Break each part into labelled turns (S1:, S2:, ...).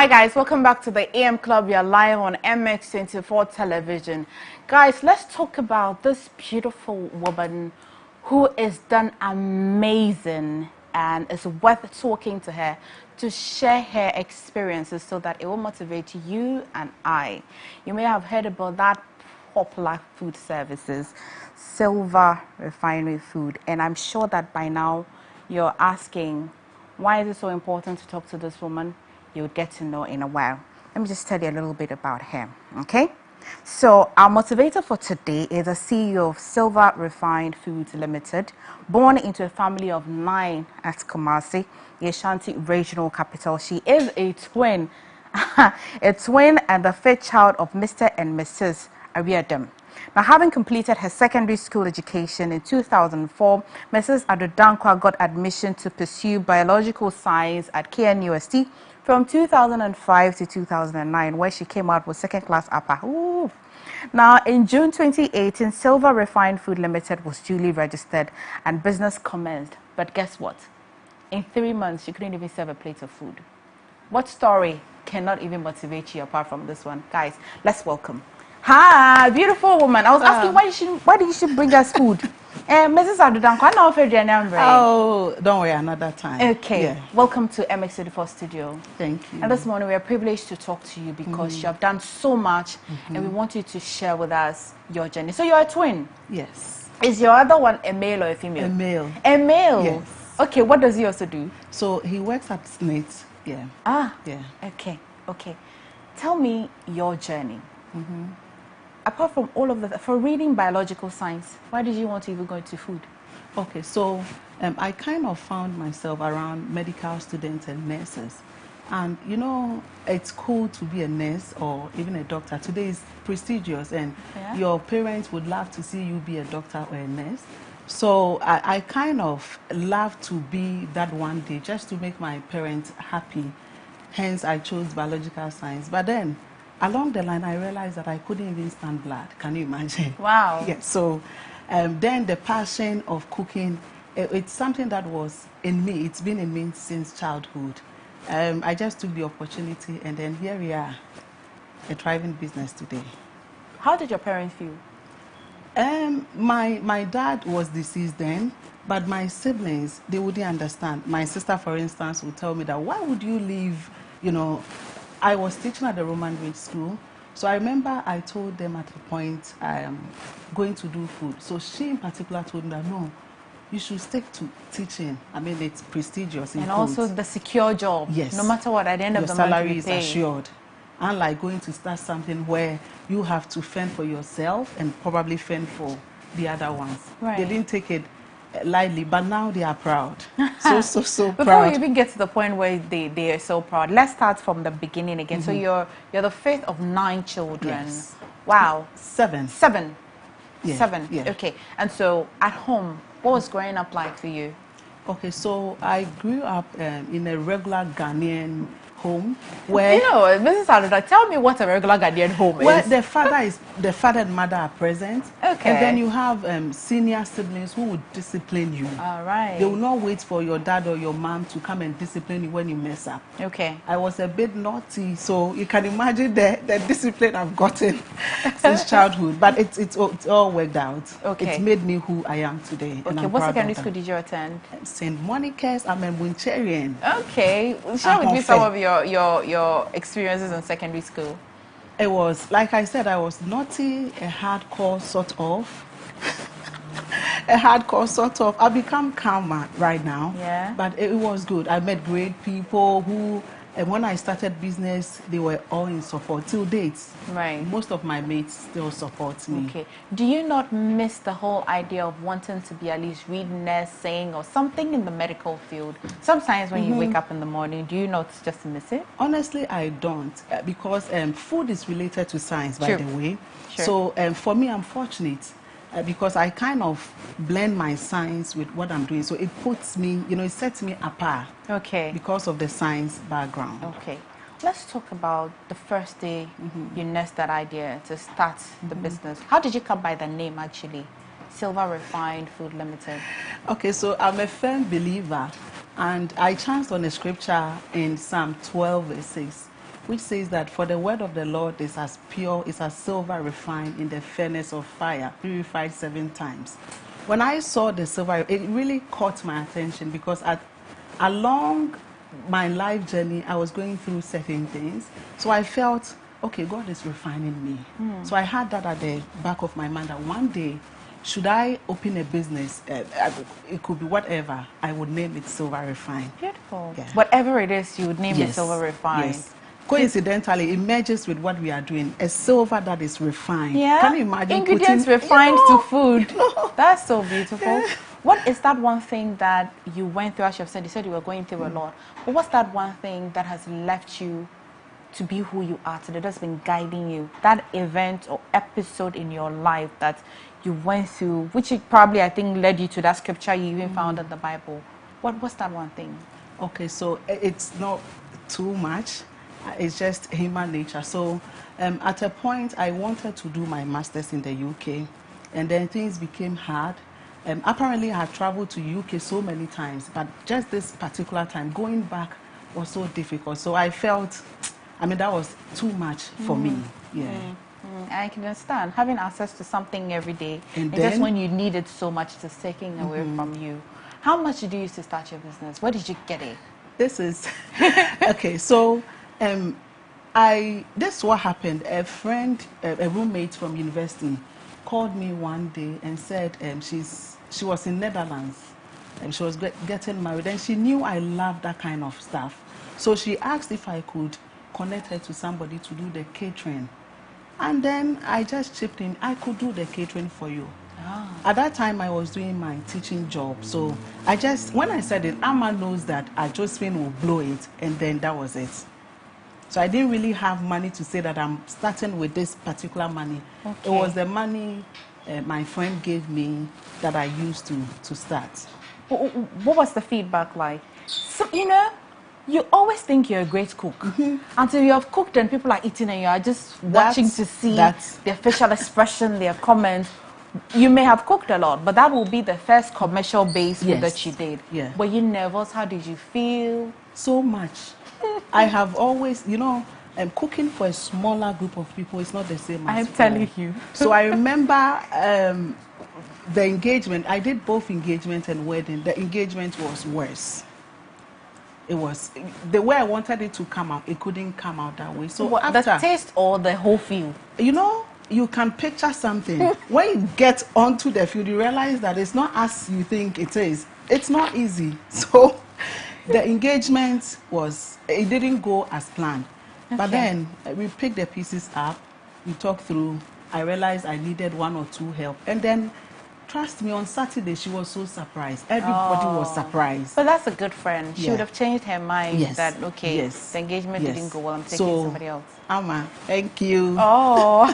S1: Hi guys, welcome back to the AM Club. We are live on MX24 television. Guys, let's talk about this beautiful woman who is done amazing and it's worth talking to her to share her experiences so that it will motivate you and I. You may have heard about that popular food services, Silver Refinery Food, and I'm sure that by now you're asking, why is it so important to talk to this woman? You'll get to know in a while. Let me just tell you a little bit about her, okay? So our motivator for today is the CEO of Silver Refined Foods Limited, born into a family of 9 at Kumasi, the Ashanti regional capital. She is a twin, a twin and the fifth child of Mr. and Mrs. Ariadem. Now, having completed her secondary school education in 2004, Mrs. Adodankwa got admission to pursue biological science at KNUST from 2005 to 2009, where she came out with second-class upper. Ooh. Now, in June 2018, Silver Refined Food Limited was duly registered and business commenced. But guess what? In 3 months, she couldn't even serve a plate of food. What story cannot even motivate you apart from this one? Guys, let's welcome. Hi, beautiful woman. I was asking why did she bring us food? Mrs. Adodankwa, I know your name.
S2: Oh, don't worry, another time.
S1: Okay, yeah. Welcome to MX24 Studio.
S2: Thank you.
S1: And this morning we are privileged to talk to you because you have done so much and we want you to share with us your journey. So you're a twin?
S2: Yes.
S1: Is your other one a male or a female?
S2: A male.
S1: A male?
S2: Yes.
S1: Okay, what does he also do?
S2: So he works at SNIT, yeah.
S1: Ah,
S2: yeah.
S1: Okay. Tell me your journey. Apart from all of that, for reading biological science, why did you want to even go into food?
S2: Okay, so I kind of found myself around medical students and nurses. And, you know, it's cool to be a nurse or even a doctor. Today is prestigious and your parents would love to see you be a doctor or a nurse. So I kind of love to be that one day just to make my parents happy. Hence, I chose biological science. But then, along the line, I realized that I couldn't even stand blood. Can you imagine?
S1: Wow.
S2: Yeah, so then the passion of cooking, it's something that was in me. It's been in me since childhood. I just took the opportunity, and then here we are, a thriving business today.
S1: How did your parents feel?
S2: My dad was deceased then, but my siblings, they wouldn't understand. My sister, for instance, would tell me that, why would you leave, you know, I was teaching at the Roman Grade School, so I remember I told them at a point I am going to do food. So she in particular told me that, no, you should stick to teaching. I mean, it's prestigious.
S1: And also the secure job.
S2: Yes.
S1: No matter what, at the end of the month,
S2: your salary is assured. Unlike going to start something where you have to fend for yourself and probably fend for the other ones.
S1: Right.
S2: They didn't take it lightly, but now they are proud. So
S1: Before
S2: proud.
S1: we even get to the point where they are so proud, let's start from the beginning again. So you're the fifth of 9 children.
S2: Yes.
S1: Wow.
S2: 7.
S1: 7.
S2: Yeah.
S1: 7.
S2: Yeah.
S1: Okay. And so at home, what was growing up like for you?
S2: Okay, so I grew up in a regular Ghanaian home where,
S1: you know, Mrs. Adoda, tell me what a regular Ghanaian home
S2: where
S1: is.
S2: the father and mother are present.
S1: Okay.
S2: And then you have senior siblings who would discipline you.
S1: All right.
S2: They will not wait for your dad or your mom to come and discipline you when you mess up.
S1: Okay.
S2: I was a bit naughty, so you can imagine the discipline I've gotten since childhood. But it's all worked out.
S1: Okay.
S2: It's made me who I am today.
S1: Okay. What secondary school did you attend?
S2: St. Monica's. I'm a Buncherian.
S1: Okay. Share with me some of your experiences in secondary school.
S2: It was, like I said, I was naughty, a hardcore sort of. I've become calmer right now.
S1: Yeah.
S2: But it was good. I met great people who, and when I started business, they were all in support till date.
S1: Right.
S2: Most of my mates still support me.
S1: Okay. Do you not miss the whole idea of wanting to be at least reading, nursing, or something in the medical field? Sometimes when you wake up in the morning, do you not just miss it?
S2: Honestly, I don't, because food is related to science, by the way.
S1: Sure.
S2: So for me, I'm fortunate. Because I kind of blend my science with what I'm doing. So it puts me, you know, it sets me apart.
S1: Okay.
S2: Because of the science background.
S1: Okay. Let's talk about the first day you nursed that idea to start the business. How did you come by the name, actually? Silver Refined Food Limited.
S2: Okay, so I'm a firm believer. And I chanced on a scripture in Psalm 12, verse 6. which says that for the word of the Lord is as pure, is as silver refined in the furnace of fire, purified 7 times. When I saw the silver, it really caught my attention because along my life journey, I was going through certain things. So I felt, okay, God is refining me. So I had that at the back of my mind that one day, should I open a business, it could be whatever, I would name it Silver Refined.
S1: Beautiful.
S2: Yeah.
S1: Whatever it is, you would name it
S2: Yes.
S1: Silver Refined.
S2: Yes. Coincidentally, it merges with what we are doing. A silver that is refined.
S1: Yeah.
S2: Can you imagine
S1: Ingredients
S2: putting,
S1: refined to food.
S2: No.
S1: That's so beautiful. What is that one thing that you went through? As you have said, you said you were going through a lot. But what's that one thing that has left you to be who you are today? That's been guiding you. That event or episode in your life that you went through, which it probably, I think, led you to that scripture you even found in the Bible. What was that one thing?
S2: Okay, so it's not too much. It's just human nature. So at a point, I wanted to do my master's in the UK, and then things became hard. Apparently, I had traveled to UK so many times, but just this particular time, going back was so difficult. So I felt, that was too much for me. Yeah.
S1: I can understand having access to something every day,
S2: And
S1: just
S2: then-
S1: when you need it so much, it's taking away from you. How much did you use to start your business? Where did you get it?
S2: This is okay. So, this is what happened. A friend, a roommate from university, called me one day and said she was in Netherlands and she was getting married, and she knew I loved that kind of stuff. So she asked if I could connect her to somebody to do the catering, and then I just chipped in. I could do the catering for you. At that time, I was doing my teaching job. So when I said it, Amma knows that Josephine will blow it, and then that was it. So I didn't really have money to say that I'm starting with this particular money.
S1: Okay.
S2: It was the money my friend gave me that I used to start.
S1: What was the feedback like? So, you always think you're a great cook until you have cooked and people are eating and you are just watching to see their facial expression, their comments. You may have cooked a lot, but that will be the first commercial-based food that you did.
S2: Yeah.
S1: Were you nervous? How did you feel?
S2: So much. I have always, cooking for a smaller group of people is not the same as
S1: I'm telling you.
S2: So I remember the engagement. I did both engagement and wedding. The engagement was worse. It was the way I wanted it to come out. It couldn't come out that way. So
S1: the taste or the whole feel?
S2: You can picture something. When you get onto the field, you realize that it's not as you think it is. It's not easy. So the engagement it didn't go as planned. Okay. But then we picked the pieces up, we talked through. I realized I needed 1 or 2 help. And then, trust me, on Saturday, she was so surprised. Everybody was surprised.
S1: But that's a good friend. She would have changed her mind that, okay, the engagement didn't go well, I'm taking somebody else.
S2: Amma, thank you.
S1: Oh,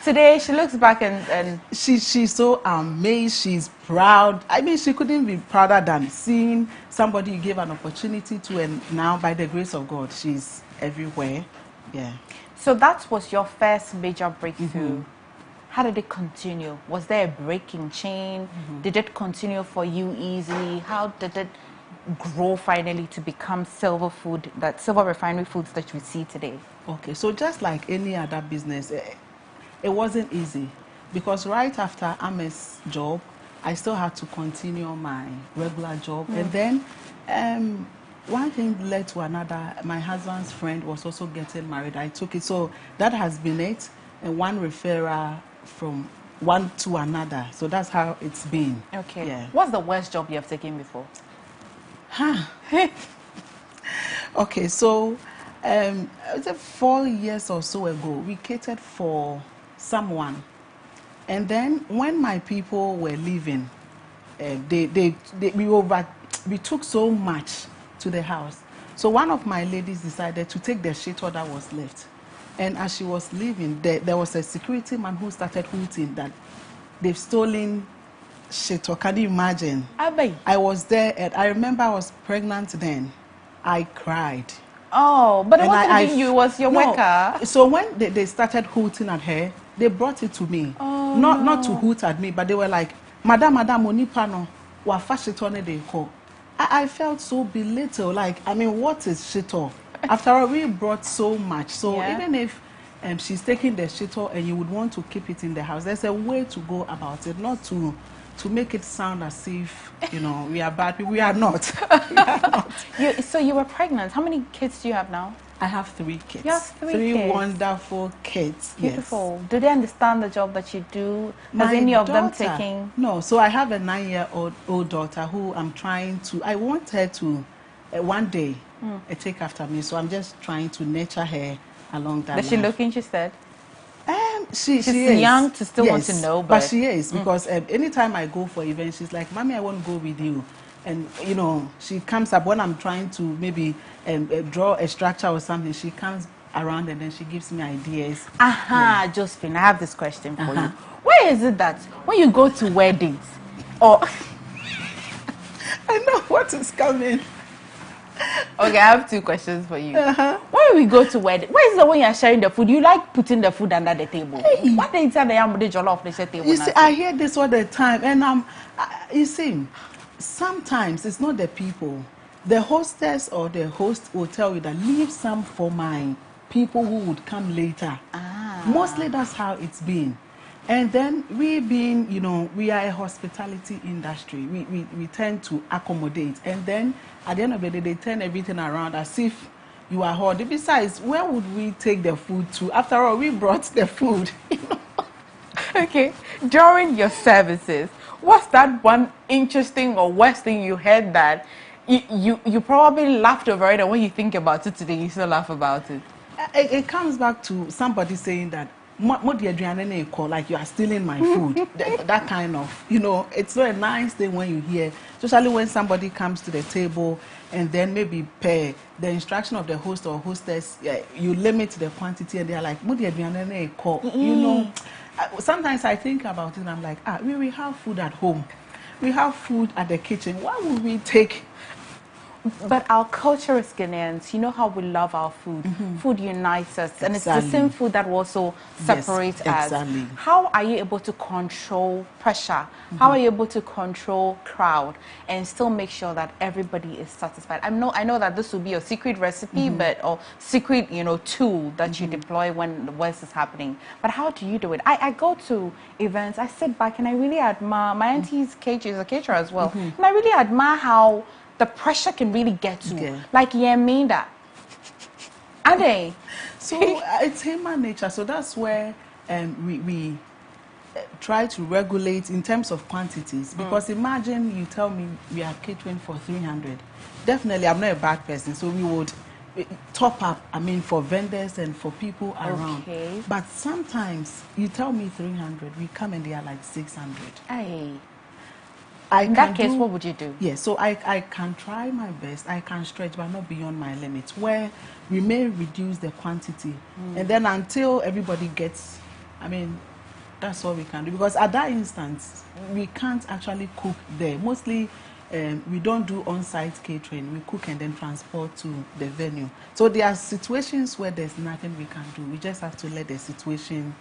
S1: today she looks back and
S2: she's so amazed. She's proud. She couldn't be prouder than seeing somebody you gave an opportunity to, and now by the grace of God, she's everywhere. Yeah.
S1: So that was your first major breakthrough. How did it continue? Was there a breaking chain? Did it continue for you easily? How did it grow finally to become silver refinery foods that we see today?
S2: Okay, so just like any other business, it wasn't easy because right after Ame's job, I still had to continue my regular job. And then one thing led to another. My husband's friend was also getting married. I took it. So that has been it. And one referral from one to another. So that's how it's been.
S1: Okay.
S2: Yeah.
S1: What's the worst job you have taken before?
S2: Okay, so 4 years or so ago, we catered for someone. And then when my people were leaving, we took so much to the house. So one of my ladies decided to take the shitter that was left. And as she was leaving, there was a security man who started hooting that they've stolen shitter. Can you imagine? I was there, and I remember I was pregnant then. I cried.
S1: Oh, but it wasn't you, it was your worker.
S2: So when they started hooting at her, they brought it to me.
S1: Oh,
S2: not to hoot at me, but they were like, Madam, Onipano, wa fashitone de ko. I felt so belittled. Like, what is shitter? After all, we brought so much. So
S1: Yeah.
S2: even if she's taking the shito and you would want to keep it in the house, there's a way to go about it, not to make it sound as if, you know, we are bad people. We are not. We are not.
S1: So you were pregnant. How many kids do you have now?
S2: I have 3 kids.
S1: You have three kids.
S2: Wonderful kids.
S1: Beautiful.
S2: Yes.
S1: Do they understand the job that you do? Has
S2: My
S1: any of them
S2: daughter,
S1: taking?
S2: No. So I have a 9-year-old daughter who I'm trying to. I want her to one day take after me. So I'm just trying to nurture her along that.
S1: Does she look interested?
S2: She's
S1: is young to still want to know,
S2: but she is, because anytime I go for events, she's like, "Mommy, I want to go with you." And you know, she comes up when I'm trying to maybe draw a structure or something. She comes around and then she gives me ideas.
S1: Josephine, I have this question for you. Why is it that when you go to weddings, or
S2: I know what is coming.
S1: okay, I have 2 questions for you. When we go to wedding, why is it when you're sharing the food, you like putting the food under the table?
S2: Hey.
S1: What they tell the jollof the table?
S2: You see, I hear this all the time, and you see, sometimes it's not the people. The hostess or the host will tell you that leave some for my people who would come later. Mostly that's how it's been. And then we being, you know, we are a hospitality industry. We tend to accommodate. And then at the end of the day, they turn everything around as if you are hot. Besides, where would we take the food to? After all, we brought the food. You know?
S1: Okay, during your services, what's that one interesting or worst thing you heard that you probably laughed over it, and when you think about it today, you still laugh about it?
S2: It comes back to somebody saying that, like you are stealing my food. that kind of, you know, it's not a nice thing when you hear, especially when somebody comes to the table and then maybe per the instruction of the host or hostess, you limit the quantity and they're like, you know. Sometimes I think about it and I'm like, we have food at home. We have food at the kitchen. Why would we take?
S1: But our culture as Ghanaians, you know how we love our food. Food unites us, and it's the same food that will also separate us.
S2: Exactly.
S1: How are you able to control pressure? How are you able to control crowd and still make sure that everybody is satisfied? I know that this will be a secret recipe, or secret, you know, tool that you deploy when the worst is happening. But how do you do it? I go to events, I sit back, and I really admire my auntie's KJ is a caterer as well, and I really admire how the pressure can really get to, like, mean that. Are they?
S2: So it's human nature. So that's where we try to regulate in terms of quantities. Because imagine you tell me we are catering for 300. Definitely, I'm not a bad person. So we would top up, I mean, for vendors and for people around.
S1: Okay.
S2: But sometimes you tell me 300, we come and they are like 600.
S1: Hey. In that case, what would you do?
S2: Yes, so I can try my best. I can stretch, but not beyond my limits, where we may reduce the quantity. And then until everybody gets, I mean, that's all we can do. Because at that instance, we can't actually cook there. Mostly, we don't do on-site catering. We cook and then transport to the venue. So there are situations where there's nothing we can do. We just have to let the situation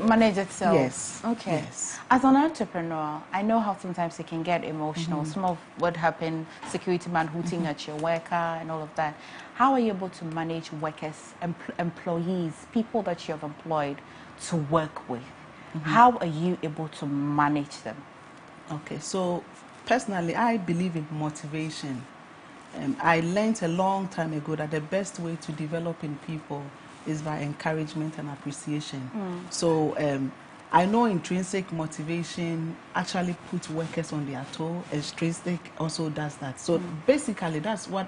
S1: manage itself.
S2: Yes.
S1: Okay.
S2: Yes.
S1: As an entrepreneur, I know how sometimes it can get emotional. Some of what happened, security man hooting at your worker and all of that. How are you able to manage workers, employees, people that you have employed to work with? How are you able to manage them?
S2: Okay. So personally, I believe in motivation. I learned a long time ago that the best way to develop in people is by encouragement and appreciation. So I know intrinsic motivation actually puts workers on their toe. Extrinsic also does that. So basically, that's what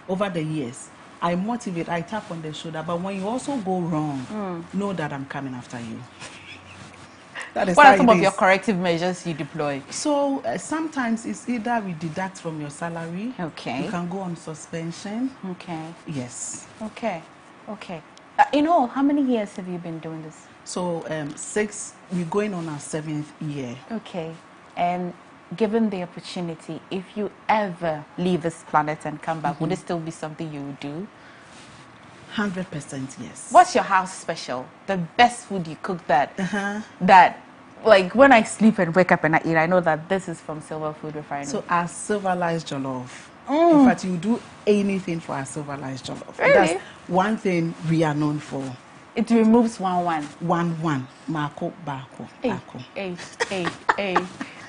S2: over the years, I motivate, I tap on the shoulder. But when you also go wrong, know that I'm coming after you. That is
S1: what are some of your corrective measures you deploy?
S2: So sometimes it's either we deduct from your salary.
S1: Okay.
S2: You can go on suspension.
S1: Okay.
S2: Yes.
S1: Okay. Okay. In all, how many years have you been doing this?
S2: So 6, we're going on our 7th year.
S1: Okay. And given the opportunity, if you ever leave this planet and come back, would it still be something you would do?
S2: 100% yes.
S1: What's your house special? The best food you cook that, like, when I sleep and wake up and I eat, I know that this is from Silver Food Refinery.
S2: So our silver lies jollof. In fact, you do anything for our silver rice jollof.
S1: Really?
S2: That's one thing we are known for.
S1: It removes one.
S2: One. Mako, bako,
S1: Hey,
S2: bako.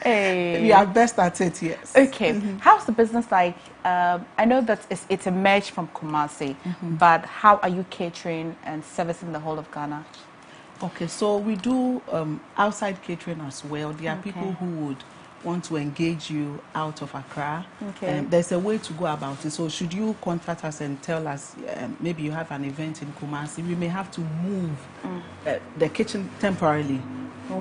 S1: hey.
S2: We are best at it, yes.
S1: Okay. How's the business like? I know that it's emerged from Kumasi, but how are you catering and servicing the whole of Ghana?
S2: Okay, so we do outside catering as well. There are people who would want to engage you out of Accra.
S1: Okay.
S2: There's a way to go about it. So should you contact us and tell us maybe you have an event in Kumasi, we may have to move the kitchen temporarily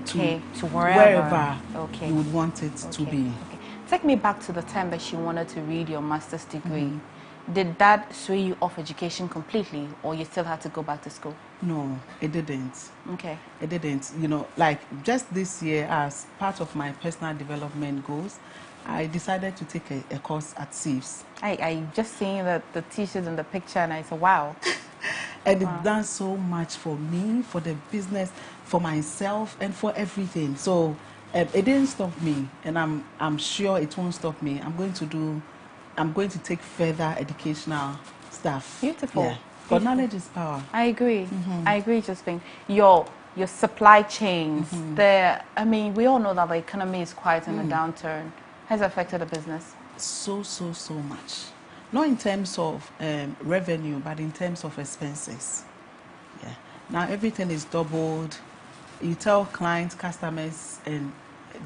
S1: to wherever
S2: you would want it to be.
S1: Okay. Take me back to the time that you wanted to read your master's degree. Did that sway you off education completely, or you still had to go back to school?
S2: No, it didn't.
S1: Okay.
S2: It didn't. You know, like just this year, as part of my personal development goals, I decided to take a course at SIFS.
S1: I just seen the t-shirt and the picture, and I said, wow.
S2: And it's done so much for me, for the business, for myself, and for everything. So it didn't stop me, and I'm sure it won't stop me. I'm going to take further educational stuff.
S1: Beautiful.
S2: Yeah. But knowledge is power.
S1: I agree. I agree, Josephine. Your supply chains, I mean, we all know that the economy is quite in a downturn. Has it affected the business?
S2: So much. Not in terms of revenue, but in terms of expenses. Yeah. Now everything is doubled. You tell clients, customers, and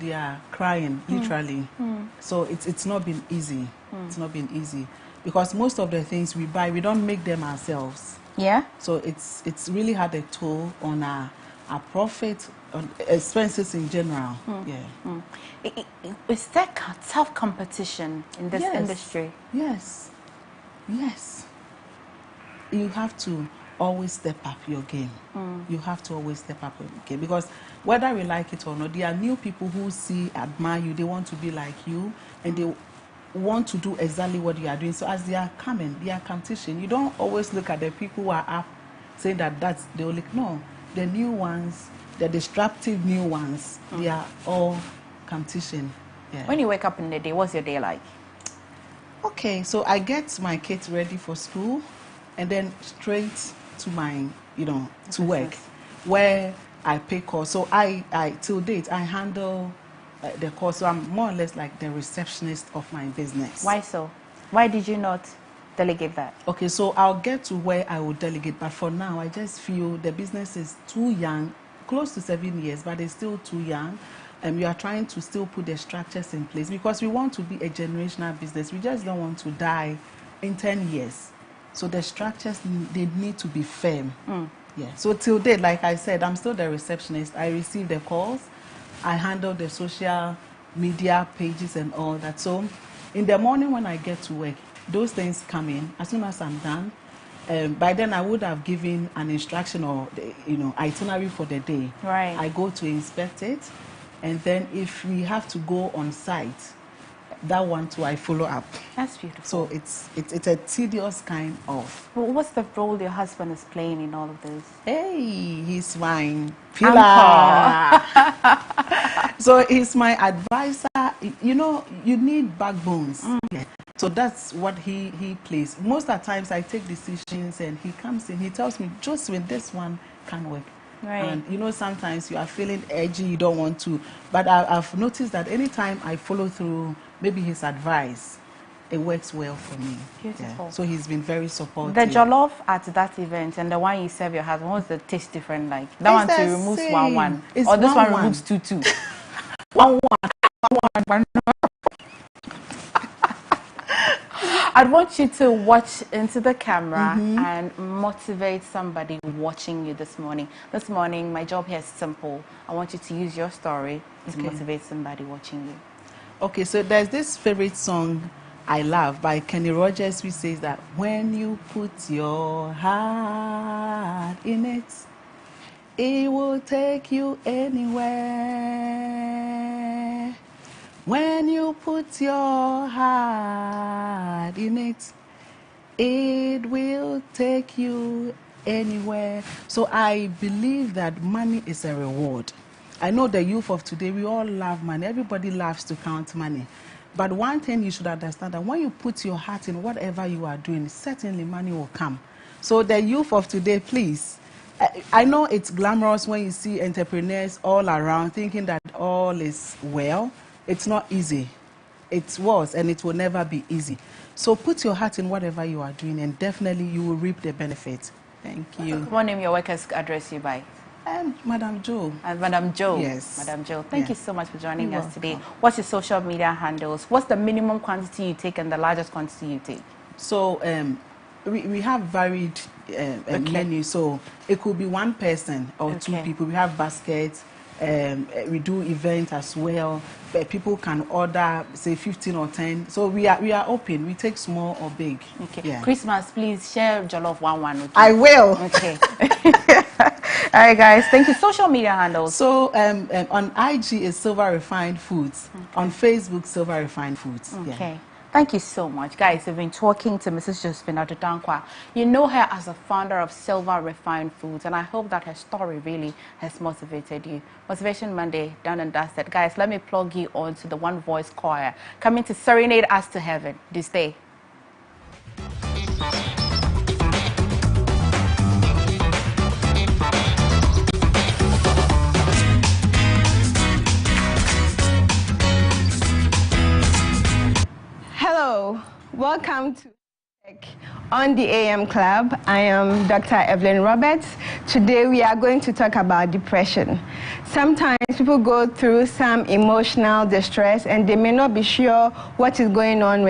S2: they are crying, literally. So it's not been easy. It's not been easy. Because most of the things we buy, we don't make them ourselves.
S1: Yeah.
S2: So it's really had a toll on our profit, on expenses in general. Yeah.
S1: Is there tough competition in this industry?
S2: Yes. You have to always step up your game. You have to always step up your game, because whether we like it or not, there are new people who admire you, they want to be like you, and they want to do exactly what you are doing. So as they are coming, they are competition. You don't always look at the people who are up saying that that's the only, no, the new ones, the disruptive new ones, they are all competition. Yeah.
S1: When you wake up in the day, what's your day like?
S2: Okay, so I get my kids ready for school, and then straight to my, to work, where I pay calls. So I till date, I handle the calls. So I'm more or less like the receptionist of my business.
S1: Why so? Why did you not delegate that?
S2: Okay, so I'll get to where I will delegate, but for now, I just feel the business is too young, close to 7 years, but it's still too young. And we are trying to still put the structures in place, because we want to be a generational business. We just don't want to die in 10 years. So the structures, they need to be firm. Yeah. So till date, like I said, I'm still the receptionist. I receive the calls. I handle the social media pages and all that. So in the morning when I get to work, those things come in. As soon as I'm done, by then I would have given an instruction or itinerary for the day.
S1: Right.
S2: I go to inspect it, and then if we have to go on site, that one too I follow up.
S1: That's beautiful.
S2: So it's a tedious kind of.
S1: Well, what's the role your husband is playing in all of this?
S2: Hey, he's my pillar. So he's my advisor. You know, you need backbones. Yeah. So that's what he plays. Most of the times I take decisions and he comes in, he tells me, Josephine, this one can work.
S1: Right.
S2: And sometimes you are feeling edgy, you don't want to. But I've noticed that anytime I follow through maybe his advice, it works well for me.
S1: Beautiful.
S2: Yeah. So he's been very supportive.
S1: The jollof at that event and the one you serve your husband, what's the taste different like? That one to removes
S2: same.
S1: 1-1.
S2: It's
S1: Or this
S2: 1-1.
S1: one removes 2-2.
S2: 1-1.
S1: I'd want you to watch into the camera and motivate somebody watching you this morning. This morning, my job here is simple. I want you to use your story to motivate somebody watching you.
S2: Okay, so there's this favorite song I love by Kenny Rogers, which says that when you put your heart in it, it will take you anywhere. When you put your heart in it, it will take you anywhere. So I believe that money is a reward. I know the youth of today, we all love money. Everybody loves to count money. But one thing you should understand, that when you put your heart in whatever you are doing, certainly money will come. So the youth of today, please, I know it's glamorous when you see entrepreneurs all around thinking that all is well. It's not easy. It was and it will never be easy. So put your heart in whatever you are doing and definitely you will reap the benefits. Thank you.
S1: What name your workers address you by?
S2: Madam Joe.
S1: Madam Joe.
S2: Yes.
S1: Madam Joe. Thank you so much for joining
S2: You're
S1: us today.
S2: welcome.
S1: What's your social media handles? What's the minimum quantity you take and the largest quantity you take?
S2: So we have varied menus. So it could be one person or two people. We have baskets. We do events as well. People can order, say, 15 or 10. So we are open. We take small or big.
S1: Okay.
S2: Yeah.
S1: Christmas, please share jollof one. Okay?
S2: I will.
S1: Okay. All right, guys. Thank you. Social media handles.
S2: So on IG is Silver Refined Foods. Okay. On Facebook, Silver Refined Foods.
S1: Okay.
S2: Yeah.
S1: Thank you so much. Guys, we've been talking to Mrs. Josephine Adodankwa. You know her as the founder of Silver Refined Foods, and I hope that her story really has motivated you. Motivation Monday, done and dusted. Guys, let me plug you on to the One Voice Choir, coming to serenade us to heaven. Do stay.
S3: Hello, welcome to on the AM Club. I am Dr. Evelyn Roberts. Today we are going to talk about depression. Sometimes people go through some emotional distress and they may not be sure what is going on